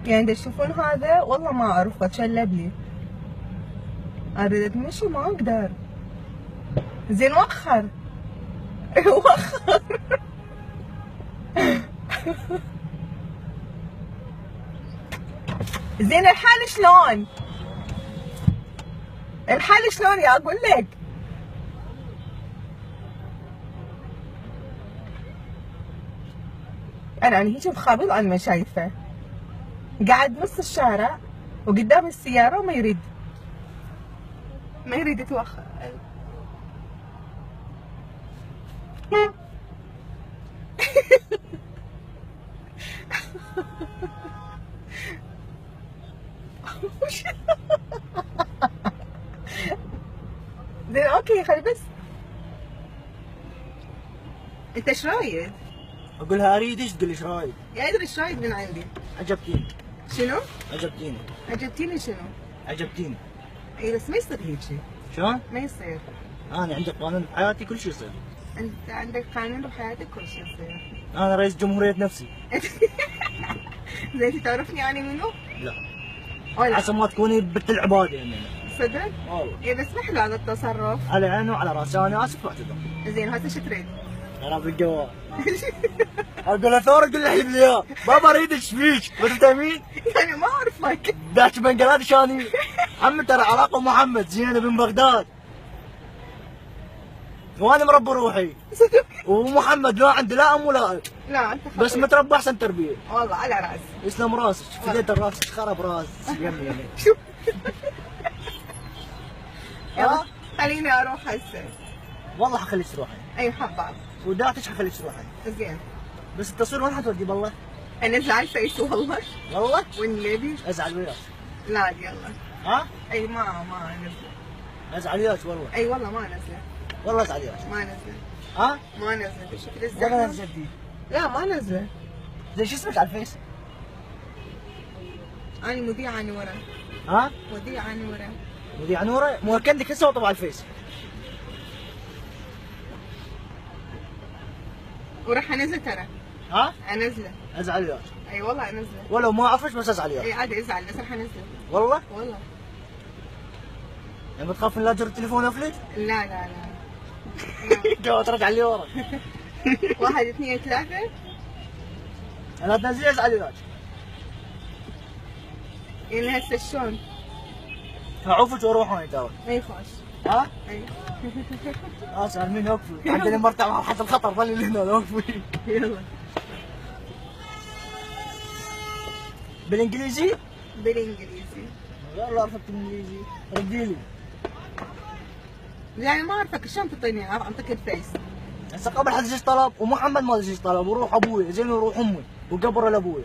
يعني دا تشوفون هذا والله ما اعرف اتشلب لي. اريد اتمشي ما اقدر. زين وخر. وخر. زين الحال شلون؟ الحال شلون يا اقول لك؟ انا هيك بخابط انا ما شايفه. قاعد نص الشارع وقدام السيارة وما يريد يتوخر. زين اوكي خلي بس. انت ايش رايد؟ اقولها اريد ايش تقول ايش رايد؟ يعني ادري ايش رايد من عندي. عجبتيني. شنو؟ عجبتيني. عجبتيني شنو؟ عجبتيني. اي بس ما يصير هيجي. شلون؟ ما يصير. انا عندي قانون بحياتي كل شيء يصير. انت عندك قانون بحياتك كل شيء يصير. انا رئيس جمهورية نفسي. زين انت تعرفني انا منو؟ لا. ولا عشان ما تكوني بنت العباد يعني. صدق؟ والله. اي بس ما حلو هذا التصرف. على عيني وعلى راسي، انا اسف واعتذر. زين هسه شو تريد؟ انا بالجوال. اقول له ثور اقول له حيب لي اياه، بابا اريد ايش فيك؟ بس تمين؟ يعني ما اعرفك. داش بنجلاديش اني. عمي ترى علاقه محمد زينه بن بغداد. وانا مربي روحي. ومحمد لا عنده لا ام ولا اب. لا انت بس متربى احسن تربيه. والله على راسي. يسلم راسك، فديت راسك خرب راسك يمي. شوف. يلا خليني اروح هسه. والله حخليك تروحي. اي حباب. وداتك حخليك تروحي. زين. بس التصوير وين حتودي بالله؟ انزل على الفيس والله. والله؟ والنبي. ازعل وياك. لا يلا. ها؟ اي ما نزلت. ازعل وياك والله. اي والله ما نزلت. والله ازعل وياك. ما نزلت. ها؟ ما نزلت. شفت ولا الزحمه؟ نزلتي. لا ما نزلت. زين شو اسمك على الفيس؟ انا مذيعة ورا. ها؟ مذيعة ورا. مذيع نوره موكلك هسه وطبع على الفيس. وراح انزل ترى. ها؟ انزله. ازعل وياك. اي والله انزله. ولو ما اعرفش بس ازعل وياك. اي عادي ازعل بس راح انزله. والله؟ والله. يعني بتخاف من لا جر التليفون افلت؟ لا لا لا. جو ترجع لي ورا. 1 2 3. لا تنزلي ازعل وياك. يعني هسه شلون؟ اعوفك واروح انا ترى. ما يخوش. ها؟ اي. اسال مين وقفي؟ عندنا مرتع مع حد الخطر ظل اللي هنا وقفي. يلا. بالانجليزي؟ بالانجليزي. والله عرفت بالانجليزي. ردي لي. يعني ما اعرفك شلون تعطيني اعطيك الفيس؟ هسه قبل حد يجيش طلب ومحمد ما يجيش طلب وروح ابوي زين وروح امي وقبر لابوي.